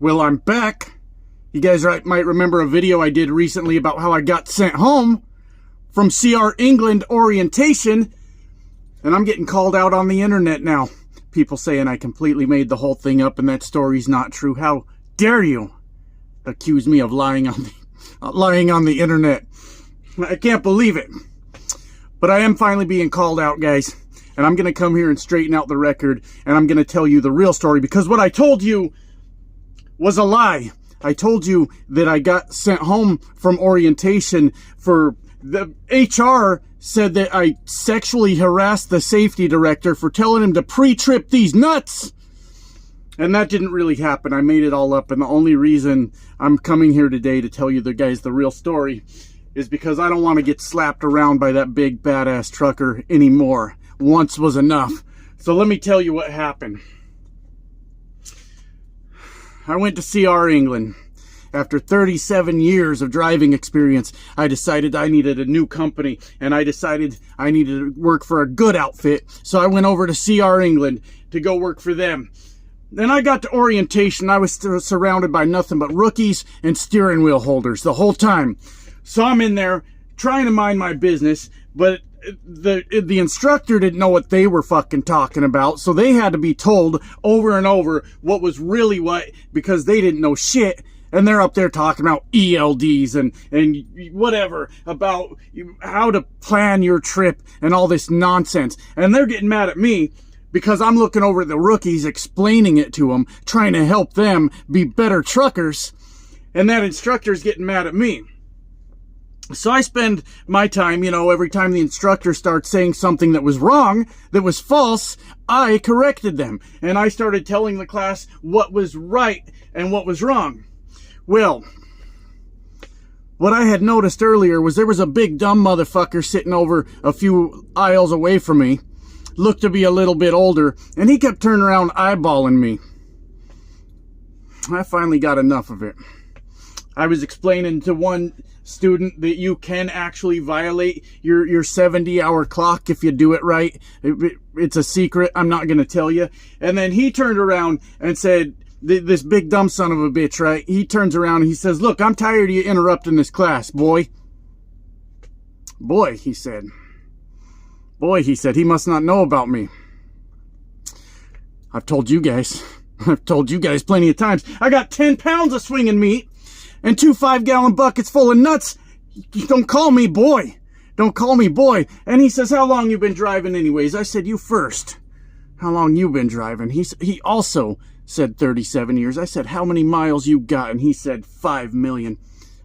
Well, I'm back. You guys might remember a video I did recently about how I got sent home from CR England orientation, and I'm getting called out on the internet now. People saying I completely made the whole thing up and that story's not true. How dare you accuse me of lying on the internet? I can't believe it. But I am finally being called out, guys. And I'm going to come here and straighten out the record, and I'm going to tell you the real story, because what I told you was a lie. I told you that I got sent home from orientation for the HR said that I sexually harassed the safety director for telling him to pre-trip these nuts. And that didn't really happen. I made it all up. And the only reason I'm coming here today to tell you the real story is because I don't want to get slapped around by that big badass trucker anymore. Once was enough. So let me tell you what happened. I went to CR England. After 37 years of driving experience, I decided I needed a new company, and I decided I needed to work for a good outfit. So I went over to CR England to go work for them. Then I got to orientation. I was surrounded by nothing but rookies and steering wheel holders the whole time. So I'm in there trying to mind my business, but the instructor didn't know what they were fucking talking about, so they had to be told over and over what was really what, because they didn't know shit. And they're up there talking about ELDs and whatever, about how to plan your trip and all this nonsense. And they're getting mad at me because I'm looking over at the rookies, explaining it to them, trying to help them be better truckers. And that instructor's getting mad at me. So I spend my time, every time the instructor starts saying something that was wrong, that was false, I corrected them. And I started telling the class what was right and what was wrong. Well, what I had noticed earlier was there was a big dumb motherfucker sitting over a few aisles away from me, looked to be a little bit older, and he kept turning around eyeballing me. I finally got enough of it. I was explaining to one student that you can actually violate your 70-hour clock if you do it right. It's a secret. I'm not going to tell you. And then he turned around and said, this big dumb son of a bitch, right? He turns around and he says, look, I'm tired of you interrupting this class, boy. Boy, he said. Boy, he said, he must not know about me. I've told you guys plenty of times. I got 10 pounds of swinging meat and 2 5-gallon buckets full of nuts. Don't call me boy. Don't call me boy. And he says, how long you been driving anyways? I said, you first. How long you been driving? He also said 37 years. I said, how many miles you got? And he said 5 million.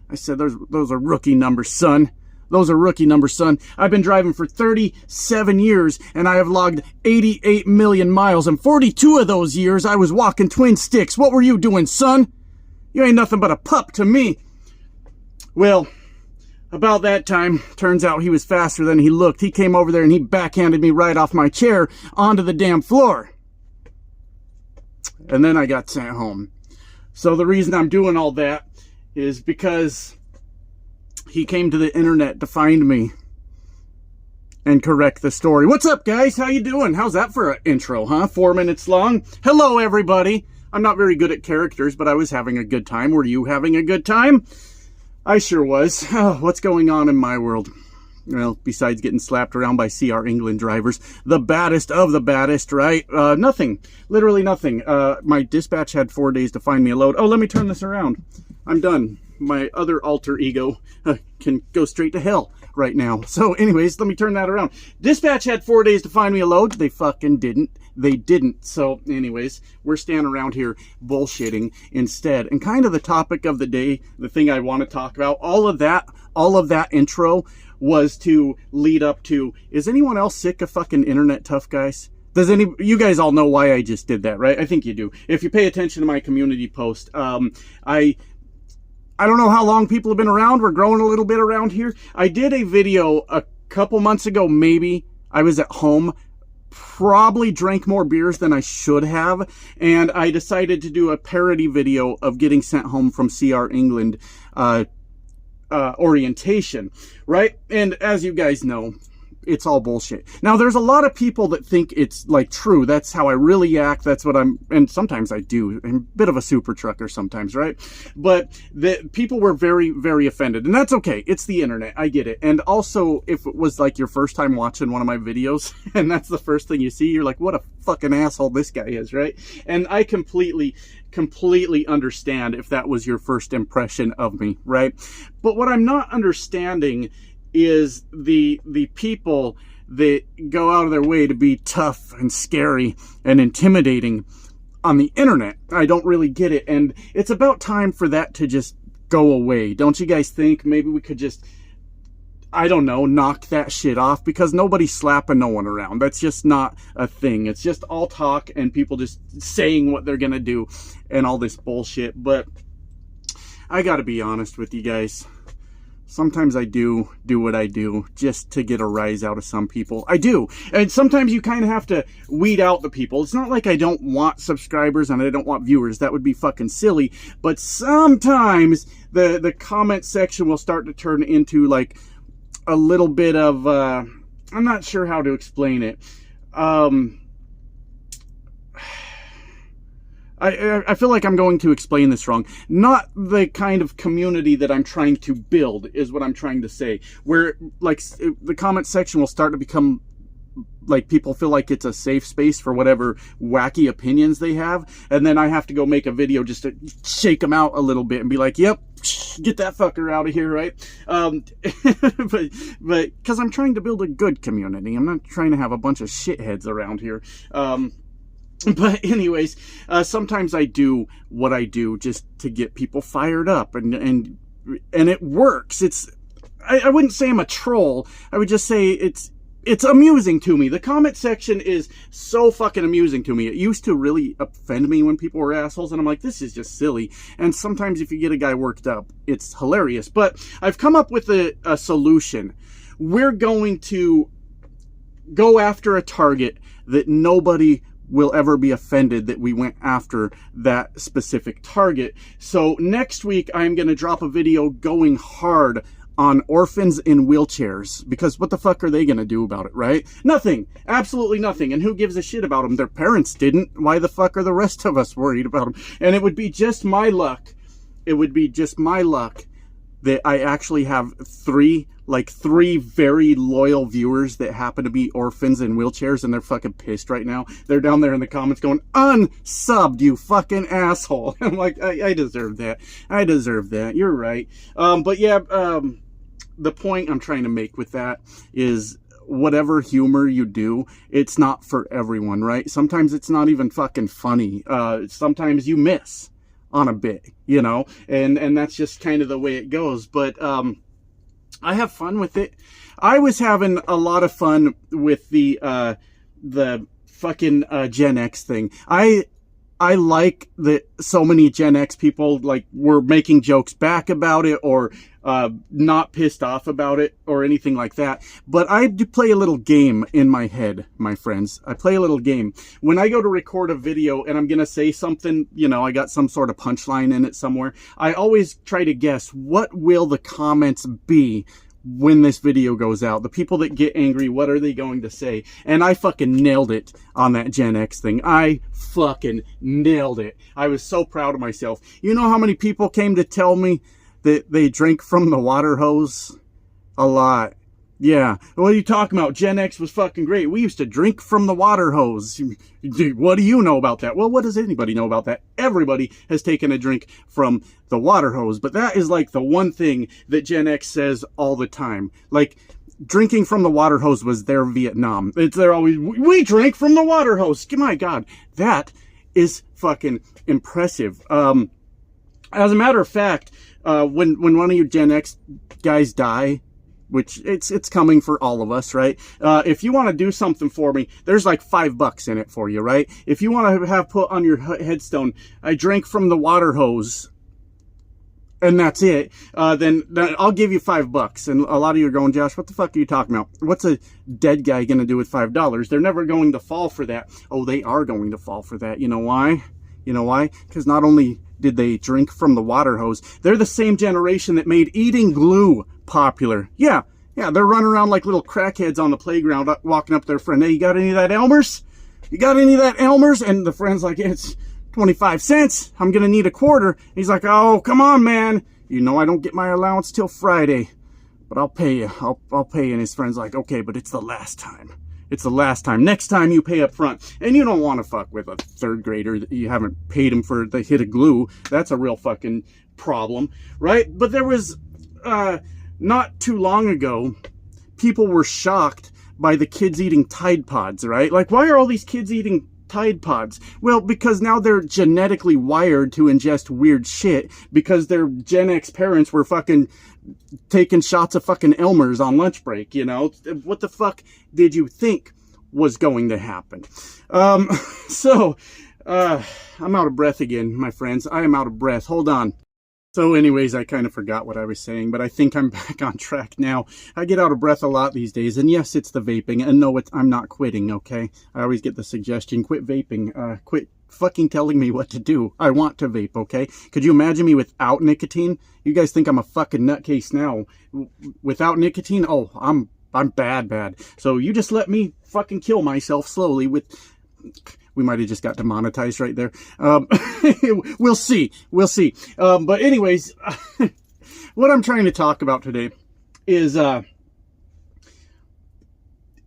I said, those are rookie numbers, son. Those are rookie numbers, son. I've been driving for 37 years, and I have logged 88 million miles. And 42 of those years, I was walking twin sticks. What were you doing, son? You ain't nothing but a pup to me. Well, about that time, turns out he was faster than he looked. He came over there and he backhanded me right off my chair onto the damn floor. And then I got sent home. So the reason I'm doing all that is because he came to the internet to find me and correct the story. What's up, guys? How you doing? How's that for an intro, huh? 4 minutes long. Hello, everybody. I'm not very good at characters, but I was having a good time. Were you having a good time? I sure was. Oh, what's going on in my world? Well, besides getting slapped around by CR England drivers, the baddest of the baddest, right? Nothing. Literally nothing. My dispatch had 4 days to find me a load. Oh, let me turn this around. I'm done. My other alter ego can go straight to hell right now. So anyways, let me turn that around. Dispatch had 4 days to find me a load. They fucking didn't. They didn't. So anyways, we're standing around here bullshitting instead. And kind of the topic of the day, the thing I want to talk about, all of that intro was to lead up to, is anyone else sick of fucking internet tough guys? You guys all know why I just did that, right? I think you do. If you pay attention to my community post, I don't know how long people have been around. We're growing a little bit around here. I did a video a couple months ago, maybe. I was at home, probably drank more beers than I should have, and I decided to do a parody video of getting sent home from CR England orientation, right? And as you guys know, it's all bullshit. Now, there's a lot of people that think it's like true. That's how I really act. That's what and sometimes I do. I'm a bit of a super trucker sometimes, right? But the people were very, very offended, and that's okay. It's the internet. I get it. And also, if it was like your first time watching one of my videos and that's the first thing you see, you're like, what a fucking asshole this guy is, right? And I completely understand if that was your first impression of me, right? But what I'm not understanding is the people that go out of their way to be tough and scary and intimidating on the internet. I don't really get it, and it's about time for that to just go away. Don't you guys think? Maybe we could just, I don't know, knock that shit off, because nobody's slapping no one around. That's just not a thing. It's just all talk and people just saying what they're gonna do and all this bullshit. But I gotta be honest with you guys. Sometimes I do what I do just to get a rise out of some people. I do. And sometimes you kind of have to weed out the people. It's not like I don't want subscribers and I don't want viewers. That would be fucking silly. But sometimes the comment section will start to turn into like a little bit of, I'm not sure how to explain it. I feel like I'm going to explain this wrong. Not the kind of community that I'm trying to build is what I'm trying to say. Where, like, the comment section will start to become, like, people feel like it's a safe space for whatever wacky opinions they have. And then I have to go make a video just to shake them out a little bit and be like, yep, get that fucker out of here, right? But because I'm trying to build a good community. I'm not trying to have a bunch of shitheads around here. But anyways, sometimes I do what I do just to get people fired up, and it works. I wouldn't say I'm a troll. I would just say it's amusing to me. The comment section is so fucking amusing to me. It used to really offend me when people were assholes, and I'm like, this is just silly. And sometimes if you get a guy worked up, it's hilarious. But I've come up with a solution. We're going to go after a target that nobody will ever be offended that we went after that specific target. So next week, I'm going to drop a video going hard on orphans in wheelchairs, because what the fuck are they going to do about it, right? Nothing. Absolutely nothing. And who gives a shit about them? Their parents didn't. Why the fuck are the rest of us worried about them? And it would be just my luck. It would be just my luck that I actually have three very loyal viewers that happen to be orphans in wheelchairs, and they're fucking pissed right now. They're down there in the comments going, unsubbed, you fucking asshole. I'm like, I deserve that. I deserve that. You're right. But yeah, the point I'm trying to make with that is, whatever humor you do, it's not for everyone, right? Sometimes it's not even fucking funny. Sometimes you miss on a bit, you know, and that's just kind of the way it goes. But I have fun with it. I was having a lot of fun with the fucking Gen X thing. I like that so many Gen X people like were making jokes back about it, or not pissed off about it or anything like that. But I do play a little game in my head, my friends. I play a little game. When I go to record a video and I'm going to say something, you know, I got some sort of punchline in it somewhere, I always try to guess, what will the comments be when this video goes out? The people that get angry, what are they going to say? And I fucking nailed it on that Gen X thing. I fucking nailed it. I was so proud of myself. You know how many people came to tell me that they drink from the water hose? A lot. Yeah. What are you talking about? Gen X was fucking great. We used to drink from the water hose. What do you know about that? Well, what does anybody know about that? Everybody has taken a drink from the water hose. But that is like the one thing that Gen X says all the time. Like, drinking from the water hose was their Vietnam. They're always, we drank from the water hose. My God, that is fucking impressive. As a matter of fact, when one of you Gen X guys die, which it's coming for all of us, right? If you want to do something for me, there's like $5 in it for you, right? If you want to have put on your headstone, I drank from the water hose, and that's it, then I'll give you $5. And a lot of you are going, Josh, what the fuck are you talking about? What's a dead guy going to do with $5? They're never going to fall for that. Oh, they are going to fall for that. You know why? You know why? Because not only did they drink from the water hose, they're the same generation that made eating glue popular. Yeah, Yeah, they're running around like little crackheads on the playground, walking up to their friend. Hey, you got any of that Elmer's? You got any of that Elmer's? And the friend's like, it's 25 cents. I'm going to need a quarter. He's like, oh, come on, man. You know I don't get my allowance till Friday, but I'll pay you. I'll pay you. And his friend's like, okay, but it's the last time. It's the last time. Next time you pay up front. And you don't want to fuck with a third grader that you haven't paid him for the hit of glue. That's a real fucking problem, right? But there was, not too long ago, people were shocked by the kids eating Tide Pods, right? Like, why are all these kids eating Tide Pods? Well, because now they're genetically wired to ingest weird shit because their Gen X parents were fucking taking shots of fucking Elmer's on lunch break, you know? What the fuck did you think was going to happen? I'm out of breath again, my friends. I am out of breath. Hold on. So anyways, I kind of forgot what I was saying, but I think I'm back on track now. I get out of breath a lot these days, and yes, it's the vaping, and no, I'm not quitting, okay? I always get the suggestion, quit vaping, quit fucking telling me what to do. I want to vape, okay? Could you imagine me without nicotine? You guys think I'm a fucking nutcase now. Without nicotine, oh, I'm bad. So you just let me fucking kill myself slowly with... We might have just got demonetized right there. We'll see. But anyways, what I'm trying to talk about today is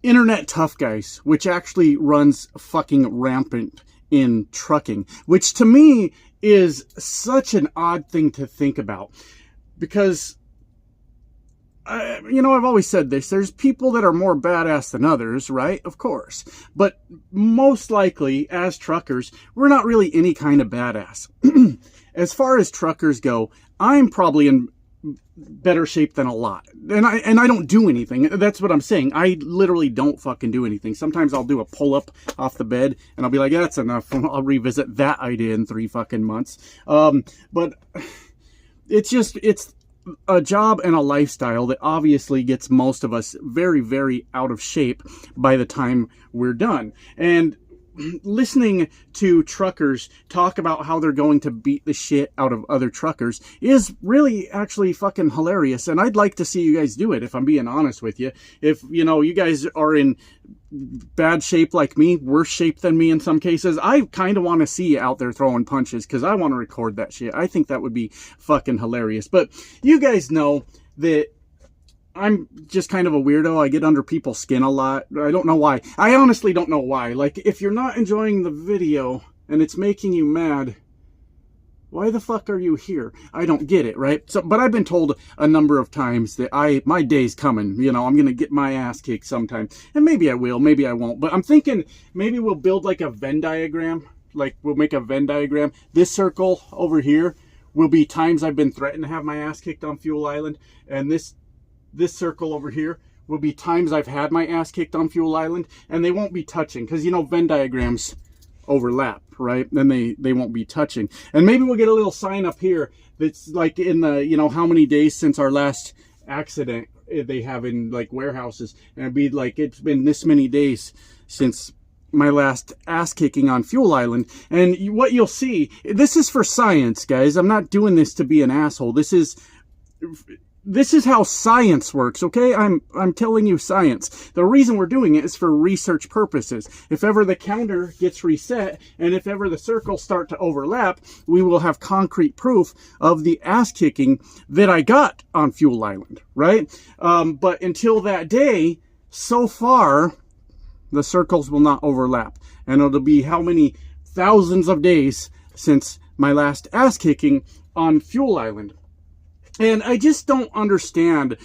internet tough guys, which actually runs fucking rampant in trucking, which to me is such an odd thing to think about because... you know, I've always said this. There's people that are more badass than others, right? Of course. But most likely, as truckers, we're not really any kind of badass. As far as truckers go, I'm probably in better shape than a lot. And I don't do anything. That's what I'm saying. I literally don't fucking do anything. Sometimes I'll do a pull-up off the bed, and I'll be like, yeah, that's enough. I'll revisit that idea in 3 fucking months. But it's a job and a lifestyle that obviously gets most of us very, very out of shape by the time we're done. And listening to truckers talk about how they're going to beat the shit out of other truckers is really actually fucking hilarious. And I'd like to see you guys do it, if I'm being honest with you. If, you know, you guys are in bad shape like me, worse shape than me in some cases, I kind of want to see you out there throwing punches because I want to record that shit. I think that would be fucking hilarious. But you guys know that I'm just kind of a weirdo. I get under people's skin a lot. I don't know why. I honestly don't know why. Like, if you're not enjoying the video and it's making you mad, why the fuck are you here? I don't get it, right? So, but I've been told a number of times that my day's coming. You know, I'm going to get my ass kicked sometime. And maybe I will, maybe I won't. But I'm thinking maybe we'll build like a Venn diagram. Like, we'll make a Venn diagram. This circle over here will be times I've been threatened to have my ass kicked on Fuel Island. And this circle over here will be times I've had my ass kicked on Fuel Island. And they won't be touching. Because, you know, Venn diagrams overlap, right? Then they won't be touching. And maybe we'll get a little sign up here that's like in the, you know, how many days since our last accident they have in like warehouses. And it'd be like, it's been this many days since my last ass kicking on Fuel Island. And what you'll see, this is for science, guys. I'm not doing this to be an asshole. This is how science works, okay? I'm telling you science. The reason we're doing it is for research purposes. If ever the counter gets reset and if ever the circles start to overlap, we will have concrete proof of the ass kicking that I got on Fuel Island, right? But until that day, so far, the circles will not overlap. And it'll be how many thousands of days since my last ass kicking on Fuel Island. And I just don't understand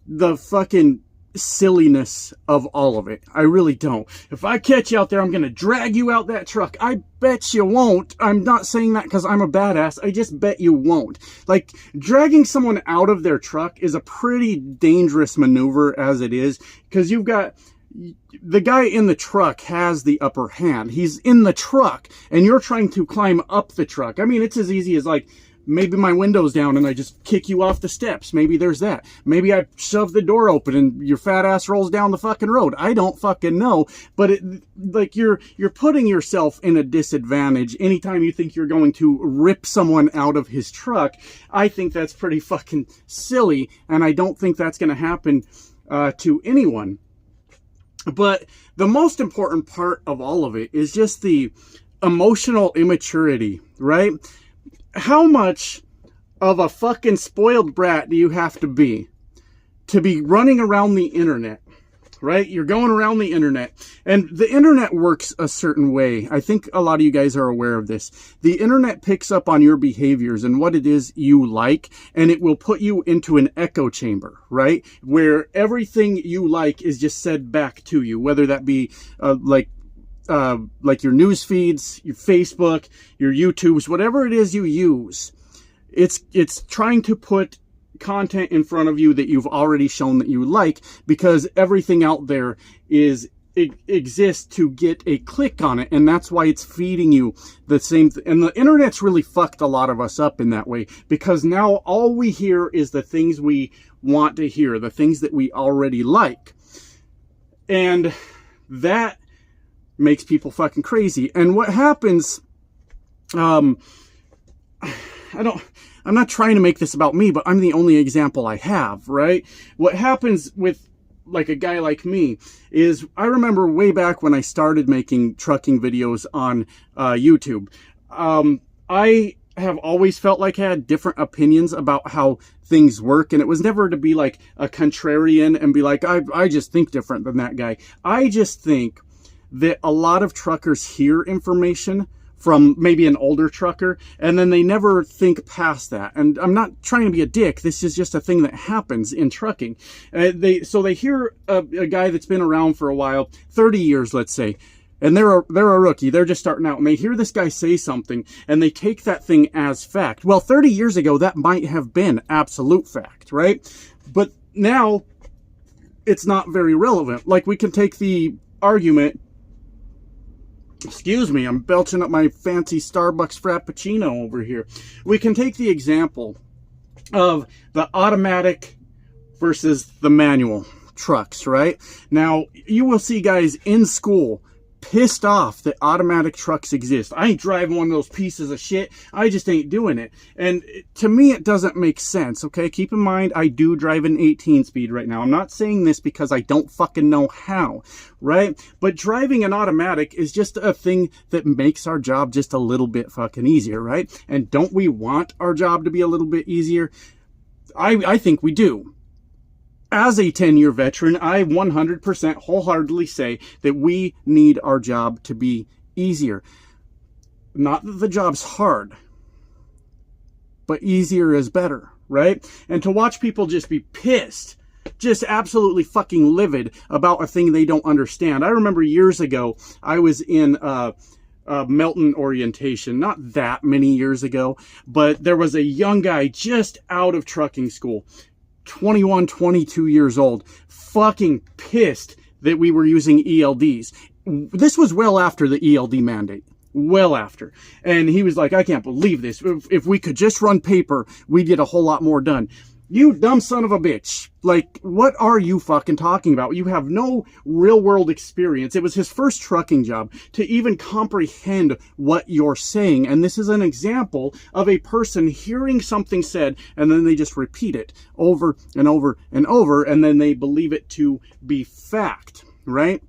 the fucking silliness of all of it. I really don't. If I catch you out there, I'm going to drag you out that truck. I bet you won't. I'm not saying that because I'm a badass. I just bet you won't. Like, dragging someone out of their truck is a pretty dangerous maneuver as it is, because you've got... the guy in the truck has the upper hand. He's in the truck, and you're trying to climb up the truck. I mean, it's as easy as, like, maybe my window's down and I just kick you off the steps. Maybe there's that. Maybe I shove the door open and your fat ass rolls down the fucking road. I don't fucking know. But like you're putting yourself in a disadvantage anytime you think you're going to rip someone out of his truck. I think that's pretty fucking silly, and I don't think that's going to happen to anyone. But the most important part of all of it is just the emotional immaturity, right? How much of a fucking spoiled brat do you have to be running around the internet, right? You're going around the internet, and the internet works a certain way. I think a lot of you guys are aware of this. The internet picks up on your behaviors and what it is you like, and it will put you into an echo chamber, right? Where everything you like is just said back to you, whether that be like your news feeds, your Facebook, your YouTubes, whatever it is you use. It's trying to put content in front of you that you've already shown that you like, because everything out there exists to get a click on it, and that's why it's feeding you the same and the internet's really fucked a lot of us up in that way, because now all we hear is the things we want to hear, the things that we already like, and that makes people fucking crazy. And what happens, I'm not trying to make this about me, but I'm the only example I have, right? What happens with like a guy like me is, I remember way back when I started making trucking videos on YouTube, I have always felt like I had different opinions about how things work, and it was never to be like a contrarian and be like, I just think different than that guy. I just think that a lot of truckers hear information from maybe an older trucker, and then they never think past that. And I'm not trying to be a dick. This is just a thing that happens in trucking. So they hear a guy that's been around for a while, 30 years, let's say, and they're a rookie. They're just starting out, and they hear this guy say something, and they take that thing as fact. Well, 30 years ago, that might have been absolute fact, right? But now, it's not very relevant. Like, we can take the argument, excuse me, I'm belching up my fancy Starbucks Frappuccino over here. We can take the example of the automatic versus the manual trucks, right? Now, you will see guys in school pissed off that automatic trucks exist. I ain't driving one of those pieces of shit. I just ain't doing it. And to me, it doesn't make sense, okay? Keep in mind, I do drive an 18-speed right now. I'm not saying this because I don't fucking know how, right? But driving an automatic is just a thing that makes our job just a little bit fucking easier, right? And don't we want our job to be a little bit easier? I think we do. As a 10-year veteran, I 100% wholeheartedly say that we need our job to be easier. Not that the job's hard, but easier is better, right? And to watch people just be pissed, just absolutely fucking livid about a thing they don't understand. I remember years ago, I was in Melton orientation, not that many years ago, but there was a young guy just out of trucking school, 21, 22 years old, fucking pissed that we were using ELDs. This was well after the ELD mandate. Well after. And he was like, I can't believe this. If we could just run paper, we'd get a whole lot more done. You dumb son of a bitch. Like, what are you fucking talking about? You have no real world experience. It was his first trucking job to even comprehend what you're saying. And this is an example of a person hearing something said, and then they just repeat it over and over and over, and then they believe it to be fact, right?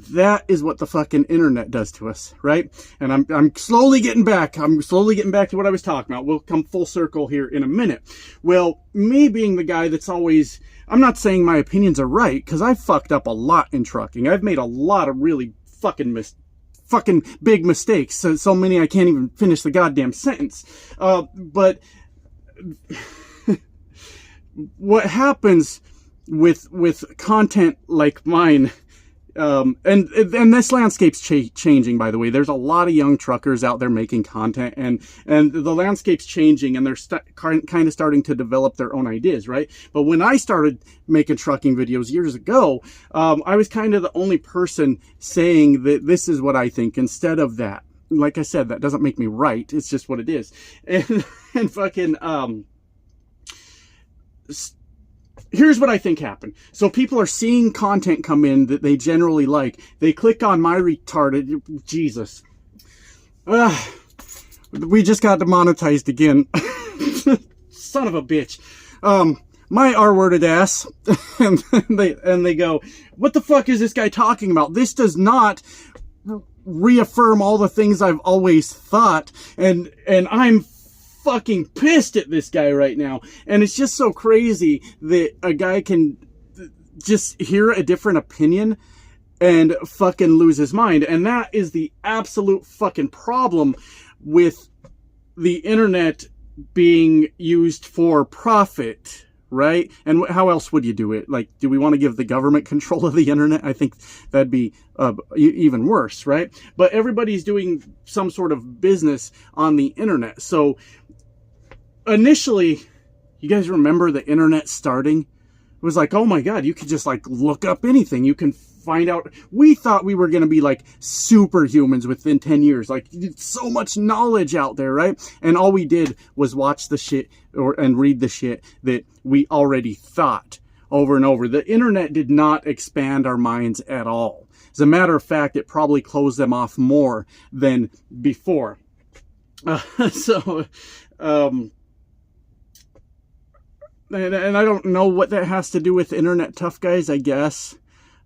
That is what the fucking internet does to us, right? And I'm slowly getting back. I'm slowly getting back to what I was talking about. We'll come full circle here in a minute. Well, me being the guy that's always, I'm not saying my opinions are right, because I've fucked up a lot in trucking. I've made a lot of really fucking big mistakes. So many I can't even finish the goddamn sentence. But what happens with content like mine, and this landscape's changing, by the way. There's a lot of young truckers out there making content, and the landscape's changing, and they're kind of starting to develop their own ideas, right? But when I started making trucking videos years ago, I was kind of the only person saying that this is what I think instead of that. Like I said, that doesn't make me right. It's just what it is. And fucking, here's what I think happened. So people are seeing content come in that they generally like. They click on my retarded, Jesus. We just got demonetized again. Son of a bitch. my R-worded ass, and they go, what the fuck is this guy talking about? This does not reaffirm all the things I've always thought, and I'm fucking pissed at this guy right now. And it's just so crazy that a guy can just hear a different opinion and fucking lose his mind. And that is the absolute fucking problem with the internet being used for profit, right? And how else would you do it? Like, do we want to give the government control of the internet? I think that'd be even worse, right? But everybody's doing some sort of business on the internet. So initially, you guys remember the internet starting? It was like, oh my God, you could just like look up anything. You can find out. We thought we were going to be like superhumans within 10 years. Like, so much knowledge out there, right? And all we did was watch the shit and read the shit that we already thought over and over. The internet did not expand our minds at all. As a matter of fact, it probably closed them off more than before. And I don't know what that has to do with internet tough guys, I guess.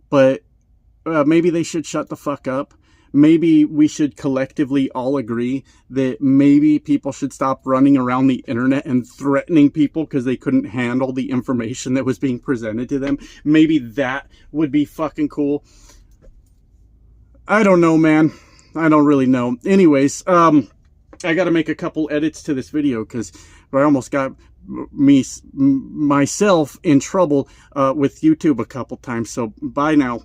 But maybe they should shut the fuck up. Maybe we should collectively all agree that maybe people should stop running around the internet and threatening people because they couldn't handle the information that was being presented to them. Maybe that would be fucking cool. I don't know, man. I don't really know. Anyways, I got to make a couple edits to this video because I almost got myself in trouble with YouTube a couple times. So bye now.